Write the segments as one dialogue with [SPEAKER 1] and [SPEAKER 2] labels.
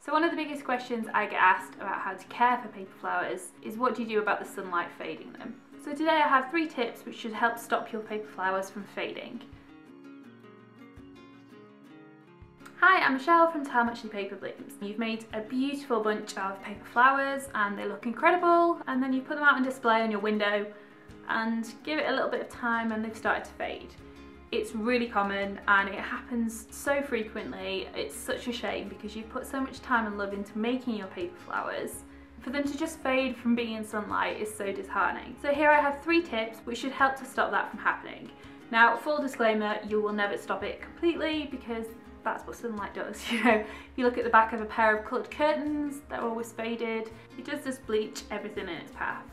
[SPEAKER 1] So one of the biggest questions I get asked about how to care for paper flowers is what do you do about the sunlight fading them? So today I have 3 tips which should help stop your paper flowers from fading. Hi, I'm Michelle from How Muchly Paper Blooms. You've made a beautiful bunch of paper flowers and they look incredible, and then you put them out on display on your window and give it a little bit of time and they've started to fade. It's really common and it happens so frequently. It's such a shame because you've put so much time and love into making your paper flowers. For them to just fade from being in sunlight is so disheartening. So here I have 3 tips which should help to stop that from happening. Now, full disclaimer, you will never stop it completely because that's what sunlight does. You know, if you look at the back of a pair of coloured curtains, they're always faded. It does just bleach everything in its path.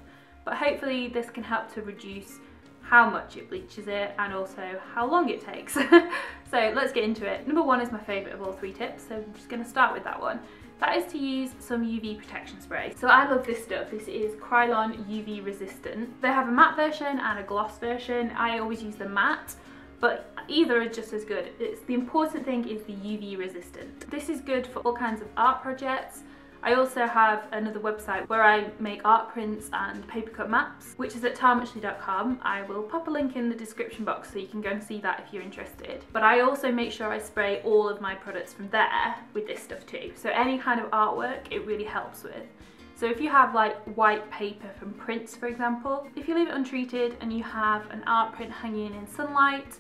[SPEAKER 1] But hopefully this can help to reduce how much it bleaches it and also how long it takes. So let's get into it. Number 1 is my favourite of all 3 tips, so I'm just going to start with that one. That is to use some UV protection spray. So I love this stuff. This is Krylon UV resistant. They have a matte version and a gloss version. I always use the matte, but either are just as good. The important thing is the UV resistant. This is good for all kinds of art projects. I also have another website where I make art prints and paper cut maps, which is at howmuchly.com. I will pop a link in the description box so you can go and see that if you're interested. But I also make sure I spray all of my products from there with this stuff too. So any kind of artwork it really helps with. So if you have like white paper from prints, for example, if you leave it untreated and you have an art print hanging in sunlight,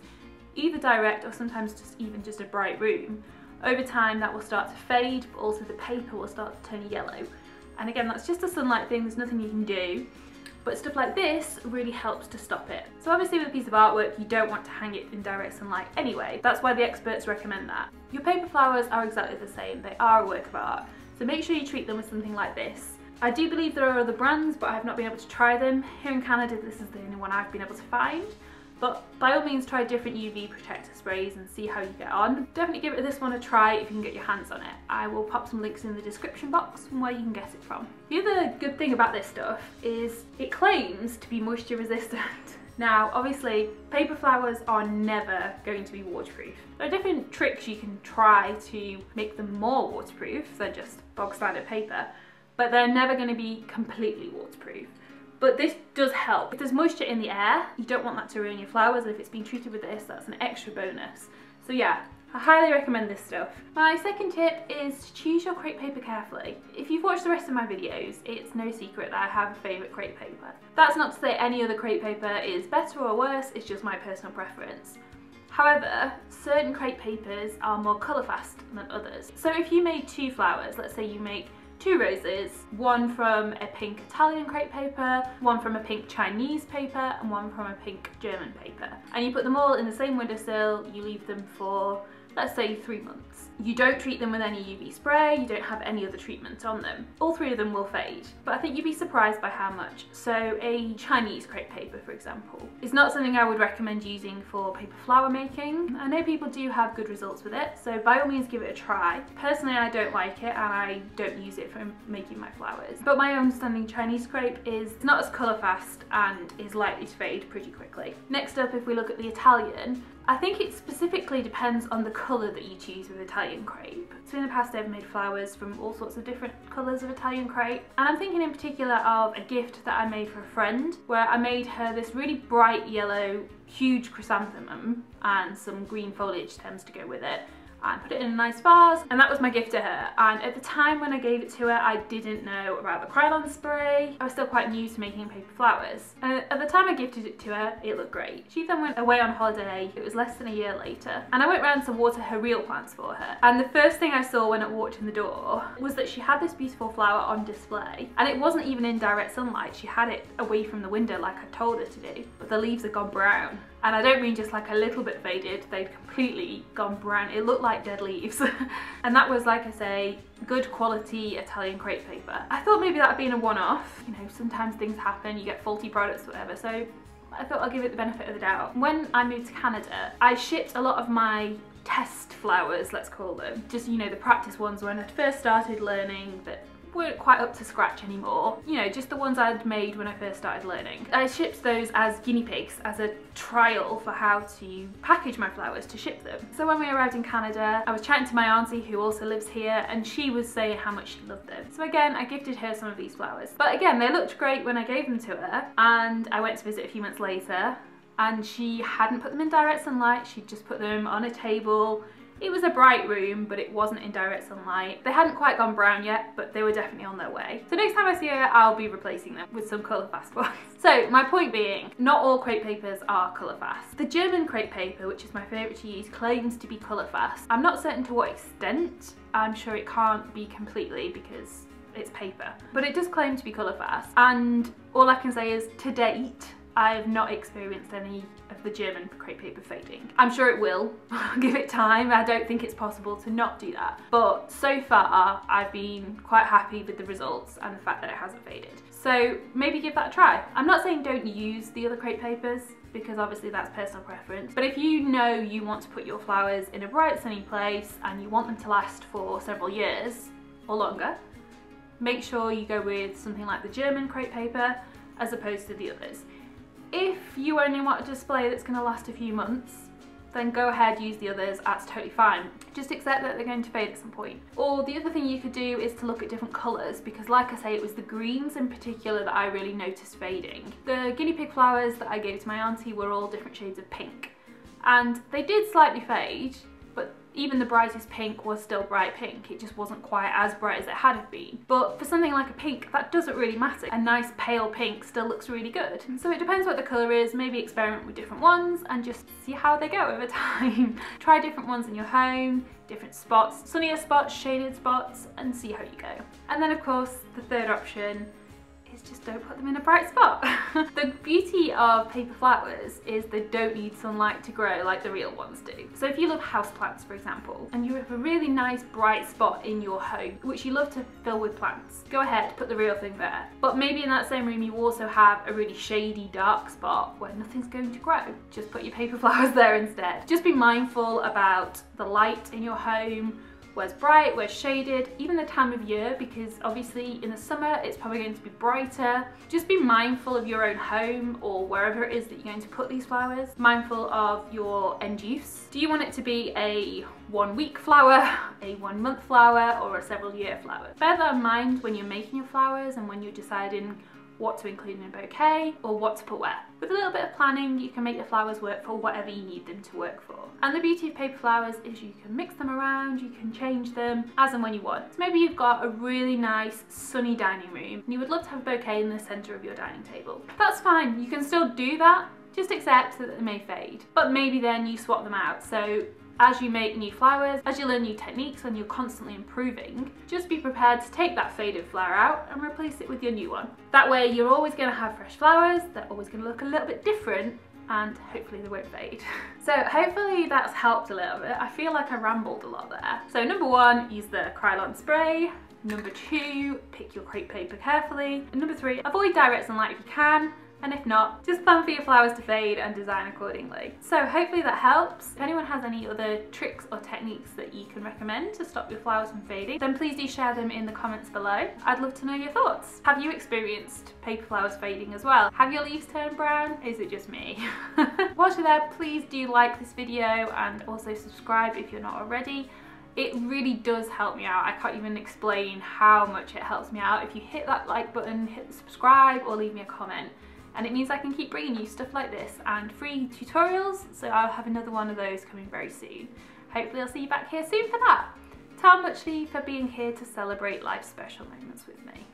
[SPEAKER 1] either direct or sometimes just a bright room, over time that will start to fade, but also the paper will start to turn yellow. And again, that's just a sunlight thing, there's nothing you can do. But stuff like this really helps to stop it. So obviously with a piece of artwork, you don't want to hang it in direct sunlight anyway. That's why the experts recommend that. Your paper flowers are exactly the same, they are a work of art. So make sure you treat them with something like this. I do believe there are other brands, but I have not been able to try them. Here in Canada, this is the only one I've been able to find. But by all means try different UV protector sprays and see how you get on. Definitely give this one a try if you can get your hands on it. I will pop some links in the description box from where you can get it from. The other good thing about this stuff is it claims to be moisture resistant. Now obviously paper flowers are never going to be waterproof. There are different tricks you can try to make them more waterproof than just bog standard paper, but they're never going to be completely waterproof. But this does help. If there's moisture in the air, you don't want that to ruin your flowers, and if it's been treated with this, that's an extra bonus. So yeah, I highly recommend this stuff. My second tip is to choose your crepe paper carefully. If you've watched the rest of my videos, it's no secret that I have a favourite crepe paper. That's not to say any other crepe paper is better or worse, it's just my personal preference. However, certain crepe papers are more colour fast than others. So if you made 2 flowers, let's say you make 2 roses, one from a pink Italian crepe paper, one from a pink Chinese paper, and one from a pink German paper. And you put them all in the same windowsill, you leave them for, let's say, 3 months. You don't treat them with any UV spray, you don't have any other treatment on them. All 3 of them will fade, but I think you'd be surprised by how much. So a Chinese crepe paper, for example, is not something I would recommend using for paper flower making. I know people do have good results with it, so by all means give it a try. Personally, I don't like it and I don't use it for making my flowers. But my understanding Chinese crepe is not as colour fast and is likely to fade pretty quickly. Next up, if we look at the Italian, I think it specifically depends on the colour that you choose with Italian crepe. So in the past I've made flowers from all sorts of different colours of Italian crepe, and I'm thinking in particular of a gift that I made for a friend where I made her this really bright yellow huge chrysanthemum and some green foliage stems to go with it, and put it in a nice vase, and that was my gift to her. And at the time when I gave it to her, I didn't know about the Krylon spray. I was still quite new to making paper flowers. And at the time I gifted it to her, it looked great. She then went away on holiday. It was less than a year later, and I went round to water her real plants for her. And the first thing I saw when I walked in the door was that she had this beautiful flower on display, and it wasn't even in direct sunlight. She had it away from the window like I told her to do, but the leaves had gone brown. And I don't mean just like a little bit faded, they'd completely gone brown. It looked like dead leaves. And that was, like I say, good quality Italian crepe paper. I thought maybe that had been a one-off. You know, sometimes things happen, you get faulty products, whatever. So I thought I'll give it the benefit of the doubt. When I moved to Canada, I shipped a lot of my test flowers, let's call them. Just, you know, the practice ones when I first started learning that weren't quite up to scratch anymore. You know, just the ones I'd made when I first started learning. I shipped those as guinea pigs, as a trial for how to package my flowers to ship them. So when we arrived in Canada, I was chatting to my auntie who also lives here, and she was saying how much she loved them. So again, I gifted her some of these flowers. But again, they looked great when I gave them to her, and I went to visit a few months later, and she hadn't put them in direct sunlight. She'd just put them on a table. It was a bright room, but it wasn't in direct sunlight. They hadn't quite gone brown yet, but they were definitely on their way. So next time I see her, I'll be replacing them with some colour fast ones. So my point being, not all crepe papers are colour fast. The German crepe paper, which is my favourite to use, claims to be colour fast. I'm not certain to what extent. I'm sure it can't be completely because it's paper, but it does claim to be colour fast. And all I can say is, to date, I've not experienced any of the German crepe paper fading. I'm sure it will. Give it time. I don't think it's possible to not do that. But so far, I've been quite happy with the results and the fact that it hasn't faded. So maybe give that a try. I'm not saying don't use the other crepe papers, because obviously that's personal preference. But if you know you want to put your flowers in a bright sunny place and you want them to last for several years or longer, make sure you go with something like the German crepe paper as opposed to the others. If you only want a display that's going to last a few months, then go ahead, use the others, that's totally fine. Just accept that they're going to fade at some point. Or the other thing you could do is to look at different colours, because like I say, it was the greens in particular that I really noticed fading. The guinea pig flowers that I gave to my auntie were all different shades of pink, and they did slightly fade, but even the brightest pink was still bright pink. It just wasn't quite as bright as it had been. But for something like a pink, that doesn't really matter. A nice pale pink still looks really good. So it depends what the colour is. Maybe experiment with different ones and just see how they go over time. Try different ones in your home, different spots, sunnier spots, shaded spots, and see how you go. And then of course, the third option is just don't put them in a bright spot. The beauty of paper flowers is they don't need sunlight to grow like the real ones do. So if you love houseplants, for example, and you have a really nice bright spot in your home, which you love to fill with plants, go ahead, put the real thing there. But maybe in that same room you also have a really shady, dark spot where nothing's going to grow. Just put your paper flowers there instead. Just be mindful about the light in your home, where's bright, where's shaded, even the time of year, because obviously in the summer it's probably going to be brighter. Just be mindful of your own home or wherever it is that you're going to put these flowers. Mindful of your end use. Do you want it to be a 1 week flower, a 1 month flower, or a several year flower? Bear that in mind when you're making your flowers and when you're deciding what to include in a bouquet or what to put where. With a little bit of planning, you can make the flowers work for whatever you need them to work for. And the beauty of paper flowers is you can mix them around, you can change them as and when you want. So maybe you've got a really nice sunny dining room and you would love to have a bouquet in the centre of your dining table. That's fine, you can still do that, just accept that they may fade. But maybe then you swap them out. So as you make new flowers, as you learn new techniques and you're constantly improving, just be prepared to take that faded flower out and replace it with your new one. That way you're always going to have fresh flowers, they're always going to look a little bit different, and hopefully they won't fade. So hopefully that's helped a little bit. I feel like I rambled a lot there. So number 1, use the Krylon spray. Number 2, pick your crepe paper carefully. And number 3, avoid direct sunlight if you can. And if not, just plan for your flowers to fade and design accordingly. So hopefully that helps. If anyone has any other tricks or techniques that you can recommend to stop your flowers from fading, then please do share them in the comments below. I'd love to know your thoughts. Have you experienced paper flowers fading as well? Have your leaves turned brown? Is it just me? Whilst you're there, please do like this video and also subscribe if you're not already. It really does help me out. I can't even explain how much it helps me out. If you hit that like button, hit the subscribe or leave me a comment. And it means I can keep bringing you stuff like this and free tutorials, so I'll have another one of those coming very soon. Hopefully I'll see you back here soon for that. Tell Muchly for being here to celebrate life's special moments with me.